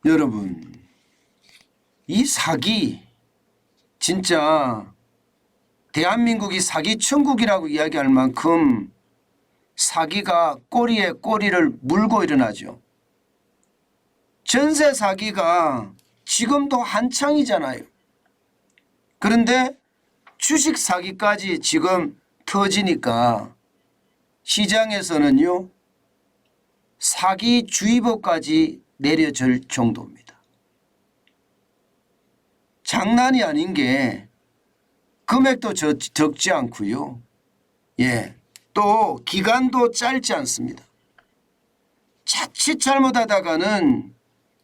여러분, 이 사기 진짜 대한민국이 사기 천국이라고 이야기할 만큼 사기가 꼬리에 꼬리를 물고 일어나죠. 전세 사기가 지금도 한창이잖아요. 그런데 주식 사기까지 지금 터지니까 시장에서는요, 사기주의보까지 내려질 정도입니다. 장난이 아닌 게 금액도 적지 않고요. 또 기간도 짧지 않습니다. 자칫 잘못하다가는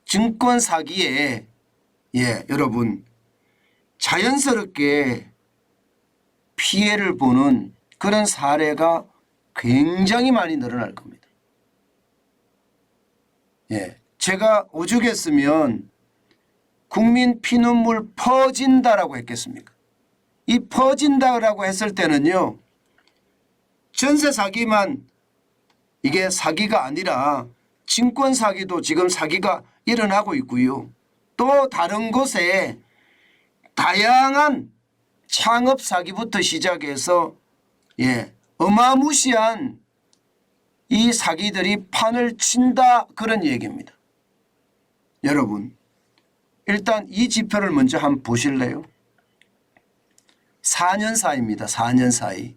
증권 사기에 여러분 자연스럽게 피해를 보는 그런 사례가 굉장히 많이 늘어날 겁니다. 제가 오죽했으면 국민 피눈물 퍼진다라고 했겠습니까? 이 퍼진다라고 했을 때는요, 전세 사기만 이게 사기가 아니라 증권 사기도 지금 사기가 일어나고 있고요. 또 다른 곳에 다양한 창업 사기부터 시작해서 어마무시한 이 사기들이 판을 친다, 그런 얘기입니다. 여러분, 일단 이 지표를 먼저 한번 보실래요? 4년 사이입니다. 4년 사이.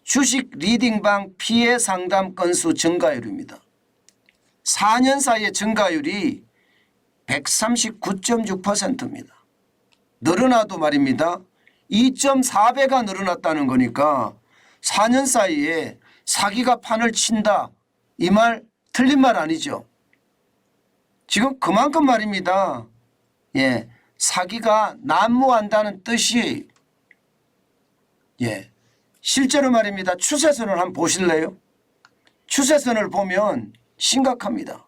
주식 리딩방 피해 상담 건수 증가율입니다. 4년 사이의 증가율이 139.6%입니다. 늘어나도 말입니다. 2.4배가 늘어났다는 거니까 4년 사이에 사기가 판을 친다, 이 말 틀린 말 아니죠. 지금 그만큼 말입니다. 사기가 난무한다는 뜻이에요. 실제로 말입니다. 추세선을 한번 보실래요? 추세선을 보면 심각합니다.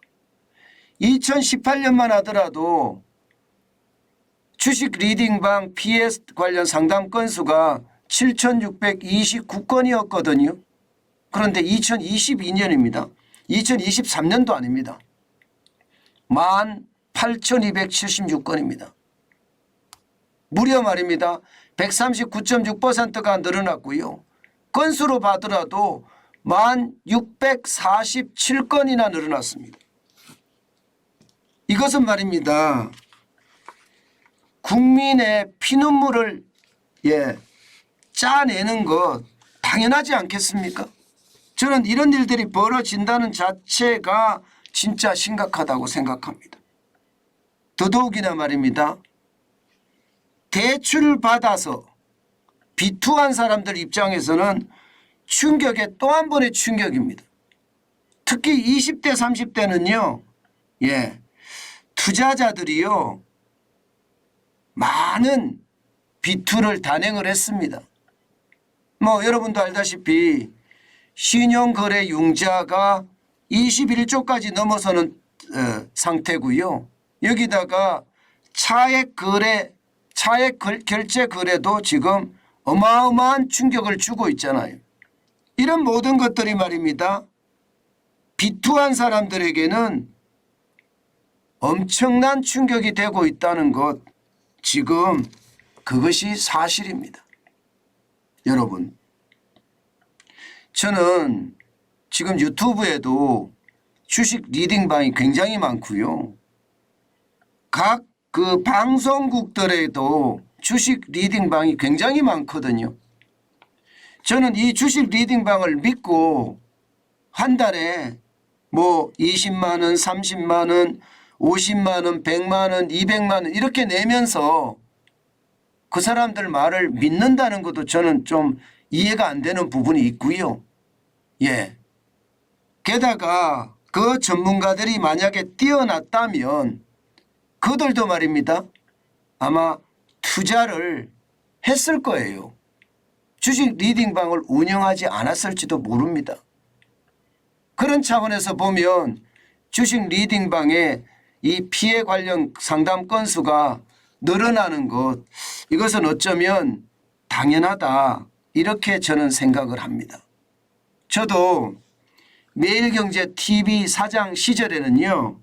2018년만 하더라도 주식 리딩방 피해 관련 상담 건수가 7,629건이었거든요. 그런데 2022년입니다. 2023년도 아닙니다. 18,276건입니다. 무려 말입니다. 139.6%가 늘어났고요. 건수로 봐더라도 1,647건이나 늘어났습니다. 이것은 말입니다. 국민의 피눈물을 짜내는 것 당연하지 않겠습니까? 저는 이런 일들이 벌어진다는 자체가 진짜 심각하다고 생각합니다. 더더욱이나 말입니다. 대출을 받아서 비투한 사람들 입장에서는 충격의 또 한 번의 충격입니다. 특히 20대 30대는요. 투자자들이요, 많은 비투를 단행을 했습니다. 여러분도 알다시피 신용거래 융자가 21조까지 넘어서는 상태고요. 여기다가 차액 결제 거래도 지금 어마어마한 충격을 주고 있잖아요. 이런 모든 것들이 말입니다. 비투한 사람들에게는 엄청난 충격이 되고 있다는 것, 지금 그것이 사실입니다. 여러분, 저는 지금 유튜브에도 주식 리딩방이 굉장히 많고요. 각 그 방송국들에도 주식 리딩방이 굉장히 많거든요. 저는 이 주식 리딩방을 믿고 한 달에 20만 원, 30만 원, 50만 원, 100만 원, 200만 원 이렇게 내면서 그 사람들 말을 믿는다는 것도 저는 좀 이해가 안 되는 부분이 있고요. 게다가 그 전문가들이 만약에 뛰어났다면 그들도 말입니다. 아마 투자를 했을 거예요. 주식 리딩방을 운영하지 않았을지도 모릅니다. 그런 차원에서 보면 주식 리딩방의 이 피해 관련 상담 건수가 늘어나는 것, 이것은 어쩌면 당연하다, 이렇게 저는 생각을 합니다. 저도 매일경제 TV 사장 시절에는요,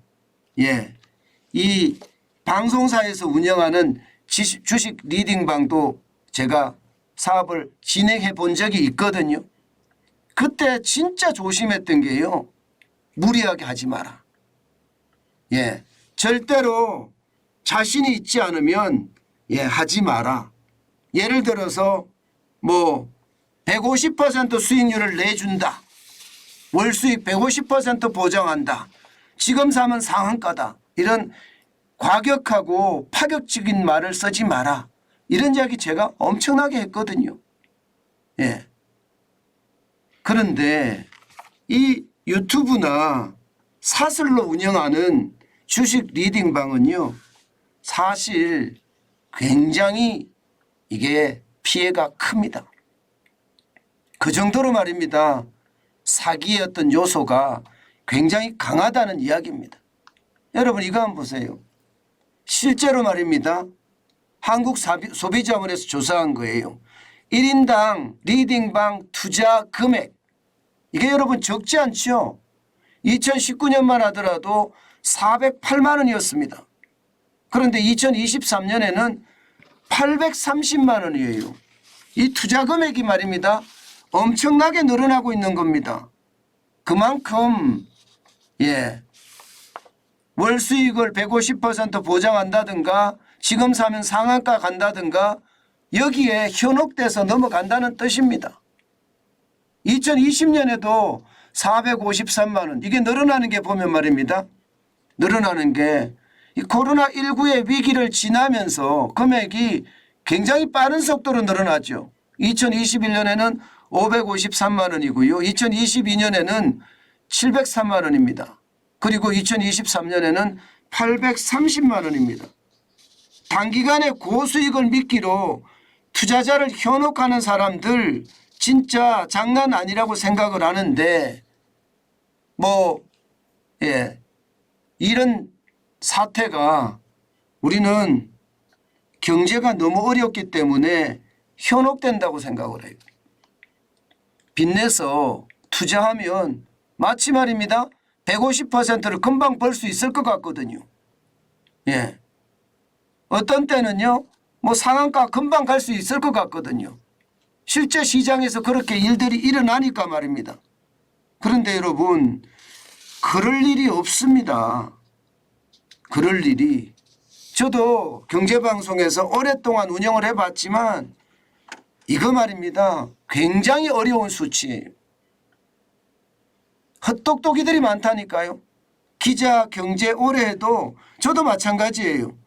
이 방송사에서 운영하는 주식 리딩방도 제가 사업을 진행해 본 적이 있거든요. 그때 진짜 조심했던 게요. 무리하게 하지 마라. 예, 절대로 자신이 있지 않으면 하지 마라. 예를 들어서 뭐 150% 수익률을 내준다. 월 수익 150% 보장한다. 지금 사면 상한가다. 이런 과격하고 파격적인 말을 쓰지 마라. 이런 이야기 제가 엄청나게 했거든요. 예. 그런데 이 유튜브나 사설로 운영하는 주식 리딩방은요. 사실 굉장히 이게 피해가 큽니다. 그 정도로 말입니다. 사기의 어떤 요소가 굉장히 강하다는 이야기입니다. 여러분 이거 한번 보세요. 실제로 말입니다. 한국소비자원에서 조사한 거예요. 1인당 리딩방 투자 금액 이게 여러분 적지 않죠. 2019년만 하더라도 408만 원이었습니다. 그런데 2023년에는 830만 원이에요. 이 투자 금액이 말입니다. 엄청나게 늘어나고 있는 겁니다. 그만큼 월 수익을 150% 보장한다든가 지금 사면 상한가 간다든가 여기에 현혹돼서 넘어간다는 뜻입니다. 2020년에도 453만 원 이게 늘어나는 게 보면 말입니다. 늘어나는 게 이 코로나19의 위기를 지나면서 금액이 굉장히 빠른 속도로 늘어났죠. 2021년에는 553만 원이고요. 2022년에는 703만 원입니다. 그리고 2023년에는 830만 원입니다. 단기간에 고수익을 미끼로 투자자를 현혹하는 사람들 진짜 장난 아니라고 생각을 하는데 이런 사태가 우리는 경제가 너무 어렵기 때문에 현혹된다고 생각을 해요. 빚내서 투자하면 마치 말입니다. 150%를 금방 벌 수 있을 것 같거든요. 예. 어떤 때는요. 상한가 금방 갈 수 있을 것 같거든요. 실제 시장에서 그렇게 일들이 일어나니까 말입니다. 그런데 여러분 그럴 일이 없습니다. 그럴 일이. 저도 경제방송에서 오랫동안 운영을 해봤지만 이거 말입니다. 굉장히 어려운 수치예요. 헛똑똑이들이 많다니까요. 기자 경제 오래 해도 저도 마찬가지예요.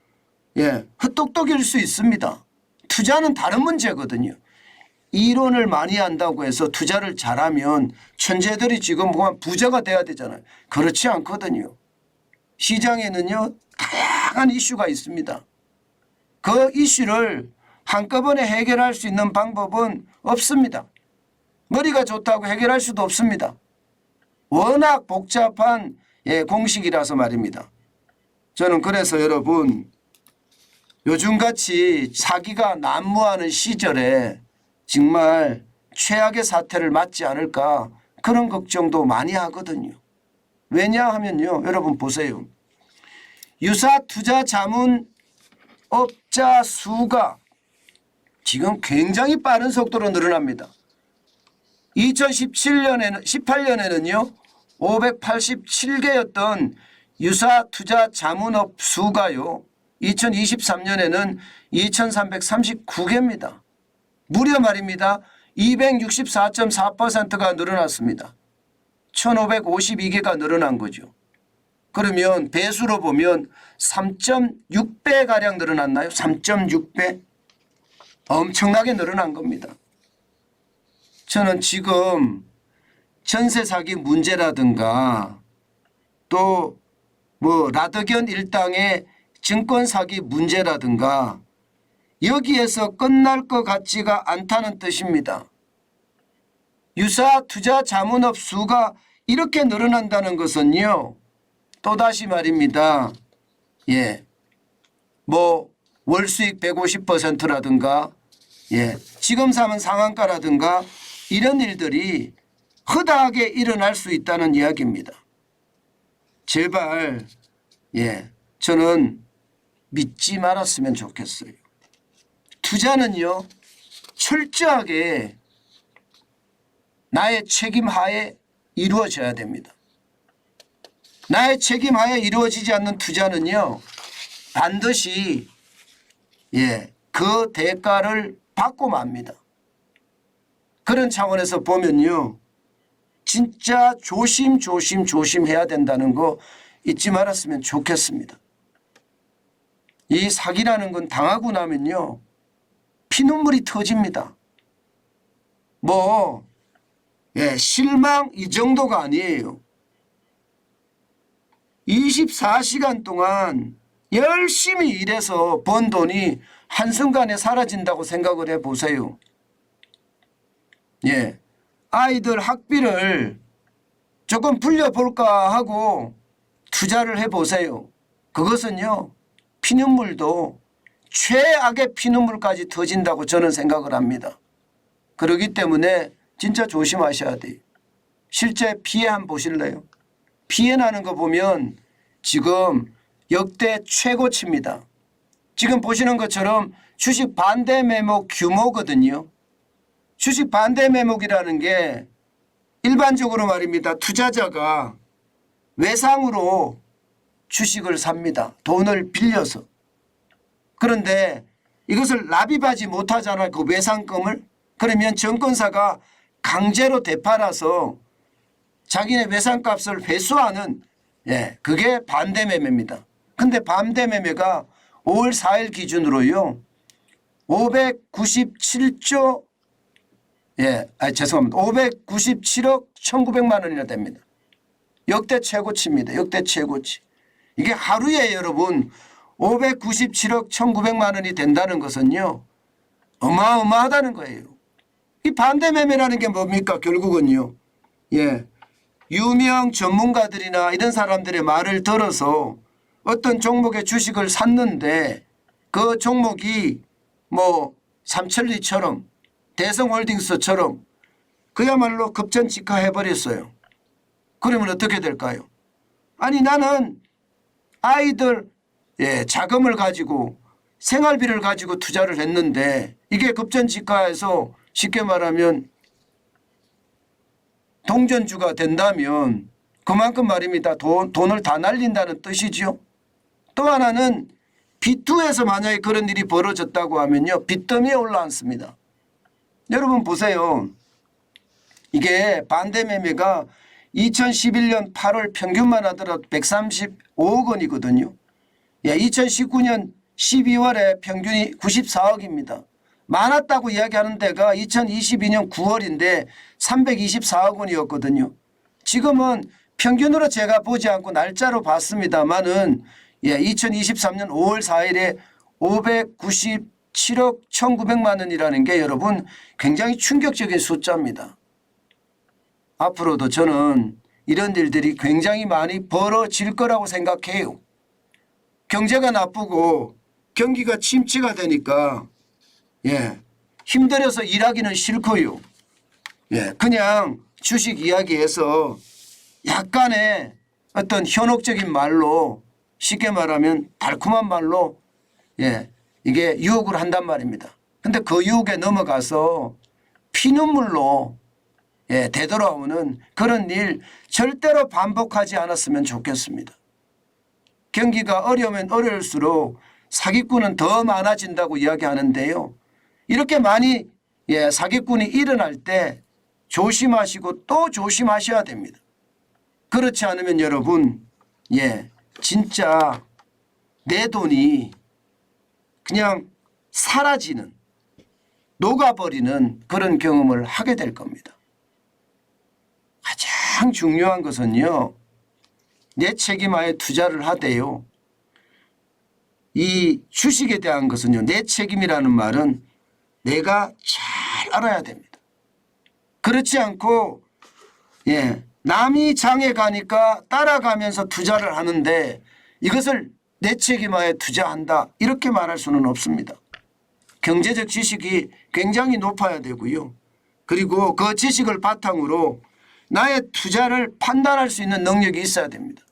헛똑똑일 수 있습니다. 투자는 다른 문제거든요. 이론을 많이 한다고 해서 투자를 잘하면 천재들이 지금 부자가 돼야 되잖아요. 그렇지 않거든요. 시장에는요 다양한 이슈가 있습니다. 그 이슈를 한꺼번에 해결할 수 있는 방법은 없습니다. 머리가 좋다고 해결할 수도 없습니다. 워낙 복잡한 공식이라서 말입니다. 저는 그래서 여러분 요즘같이 사기가 난무하는 시절에 정말 최악의 사태를 맞지 않을까 그런 걱정도 많이 하거든요. 왜냐하면요. 여러분 보세요. 유사 투자 자문업자 수가 지금 굉장히 빠른 속도로 늘어납니다. 18년에는요. 587개였던 유사 투자 자문업 수가요. 2023년에는 2339개입니다. 무려 말입니다. 264.4%가 늘어났습니다. 1552개가 늘어난 거죠. 그러면 배수로 보면 3.6배가량 늘어났나요? 3.6배? 엄청나게 늘어난 겁니다. 저는 지금 전세 사기 문제라든가 또 라더견 일당의 증권 사기 문제라든가 여기에서 끝날 것 같지가 않다는 뜻입니다. 유사 투자 자문업 수가 이렇게 늘어난다는 것은요. 또다시 말입니다. 월수익 150%라든가 지금 사면 상한가라든가 이런 일들이 허다하게 일어날 수 있다는 이야기입니다. 제발 저는 믿지 말았으면 좋겠어요. 투자는요, 철저하게 나의 책임하에 이루어져야 됩니다. 나의 책임하에 이루어지지 않는 투자는요, 반드시 그 대가를 받고 맙니다. 그런 차원에서 보면요, 진짜 조심해야 된다는 거 잊지 말았으면 좋겠습니다. 이 사기라는 건 당하고 나면요, 피눈물이 터집니다. 실망 이 정도가 아니에요. 24시간 동안 열심히 일해서 번 돈이 한순간에 사라진다고 생각을 해보세요. 아이들 학비를 조금 불려볼까 하고 투자를 해보세요. 그것은요, 피눈물도 최악의 피눈물까지 터진다고 저는 생각을 합니다. 그렇기 때문에 진짜 조심하셔야 돼요. 실제 피해 한번 보실래요? 피해 나는 거 보면 지금 역대 최고치입니다. 지금 보시는 것처럼 주식 반대 매목 규모거든요. 주식 반대 매목이라는 게 일반적으로 말입니다. 투자자가 외상으로 주식을 삽니다. 돈을 빌려서. 그런데 이것을 납입하지 못하잖아요. 그 외상금을. 그러면 정권사가 강제로 되팔아서 자기네 외상값을 회수하는 그게 반대 매매입니다. 근데 반대 매매가 5월 4일 기준으로요. 597조 597억 1,900만 원이나 됩니다. 역대 최고치입니다. 역대 최고치. 이게 하루에 여러분 597억 1,900만 원이 된다는 것은요, 어마어마하다는 거예요. 이 반대 매매라는 게 뭡니까? 결국은요, 유명 전문가들이나 이런 사람들의 말을 들어서 어떤 종목의 주식을 샀는데 그 종목이 삼천리처럼 대성홀딩스처럼 그야말로 급전직하해버렸어요. 그러면 어떻게 될까요? 아니, 나는 아이들 자금을 가지고 생활비를 가지고 투자를 했는데 이게 급전직하해서 쉽게 말하면 동전주가 된다면 그만큼 말입니다. 돈을 다 날린다는 뜻이죠. 또 하나는 B2에서 만약에 그런 일이 벌어졌다고 하면요, 빚더미에 올라앉습니다. 여러분 보세요. 이게 반대 매매가 2011년 8월 평균만 하더라도 135억 원이거든요. 2019년 12월에 평균이 94억입니다. 많았다고 이야기하는 데가 2022년 9월인데 324억 원이었거든요. 지금은 평균으로 제가 보지 않고 날짜로 봤습니다만은 2023년 5월 4일에 597억 1,900만 원이라는 게 여러분 굉장히 충격적인 숫자입니다. 앞으로도 저는 이런 일들이 굉장히 많이 벌어질 거라고 생각해요. 경제가 나쁘고 경기가 침체가 되니까 힘들어서 일하기는 싫고요. 그냥 주식 이야기에서 약간의 어떤 현혹적인 말로, 쉽게 말하면 달콤한 말로 이게 유혹을 한단 말입니다. 근데 그 유혹에 넘어가서 피눈물로 되돌아오는 그런 일 절대로 반복하지 않았으면 좋겠습니다. 경기가 어려우면 어려울수록 사기꾼은 더 많아진다고 이야기하는데요. 이렇게 많이 사기꾼이 일어날 때 조심하시고 또 조심하셔야 됩니다. 그렇지 않으면 여러분 진짜 내 돈이 그냥 사라지는, 녹아버리는 그런 경험을 하게 될 겁니다. 가장 중요한 것은요, 내 책임하에 투자를 하되요. 이 주식에 대한 것은요, 내 책임이라는 말은 내가 잘 알아야 됩니다. 그렇지 않고 남이 장에 가니까 따라가면서 투자를 하는데 이것을 내 책임하에 투자한다, 이렇게 말할 수는 없습니다. 경제적 지식이 굉장히 높아야 되고요. 그리고 그 지식을 바탕으로 나의 투자를 판단할 수 있는 능력이 있어야 됩니다.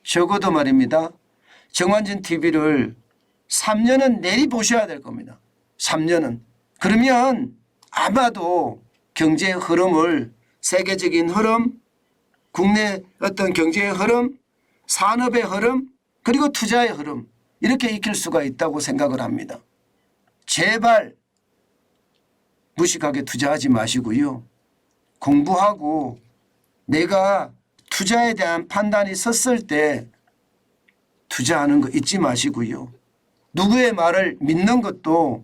적어도 말입니다. 정관진 TV를 3년은 내리 보셔야 될 겁니다. 3년은. 그러면 아마도 경제의 흐름을 세계적인 흐름, 국내 어떤 경제의 흐름, 산업의 흐름, 그리고 투자의 흐름 이렇게 익힐 수가 있다고 생각을 합니다. 제발 무식하게 투자하지 마시고요. 공부하고 내가 투자에 대한 판단이 섰을 때 투자하는 거 잊지 마시고요. 누구의 말을 믿는 것도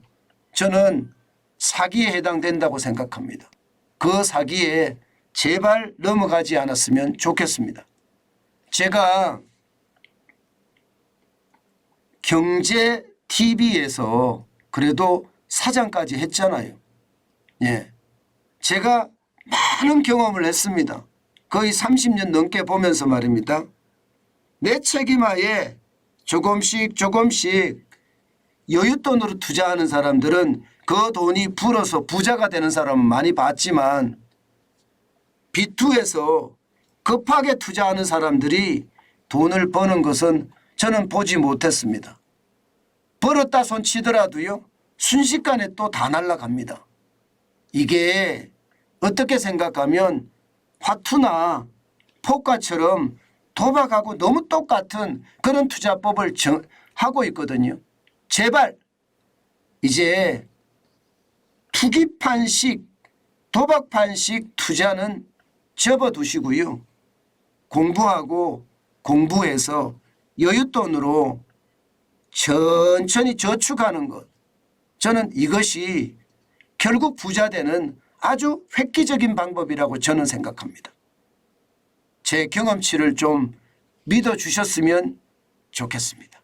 저는 사기에 해당된다고 생각합니다. 그 사기에 제발 넘어가지 않았으면 좋겠습니다. 제가 경제 TV에서 그래도 사장까지 했잖아요. 예. 제가 많은 경험을 했습니다. 거의 30년 넘게 보면서 말입니다. 내 책임하에 조금씩 여윳돈으로 투자하는 사람들은 그 돈이 불어서 부자가 되는 사람은 많이 봤지만 B2에서 급하게 투자하는 사람들이 돈을 버는 것은 저는 보지 못했습니다. 벌었다 손치더라도요. 순식간에 또 다 날아갑니다. 이게 어떻게 생각하면 화투나 포카처럼 도박하고 너무 똑같은 그런 투자법을 하고 있거든요. 제발 이제 투기판식 도박판식 투자는 접어두시고요. 공부하고 공부해서 여윳돈으로 천천히 저축하는 것. 저는 이것이 결국 부자 되는 아주 획기적인 방법이라고 저는 생각합니다. 제 경험치를 좀 믿어주셨으면 좋겠습니다.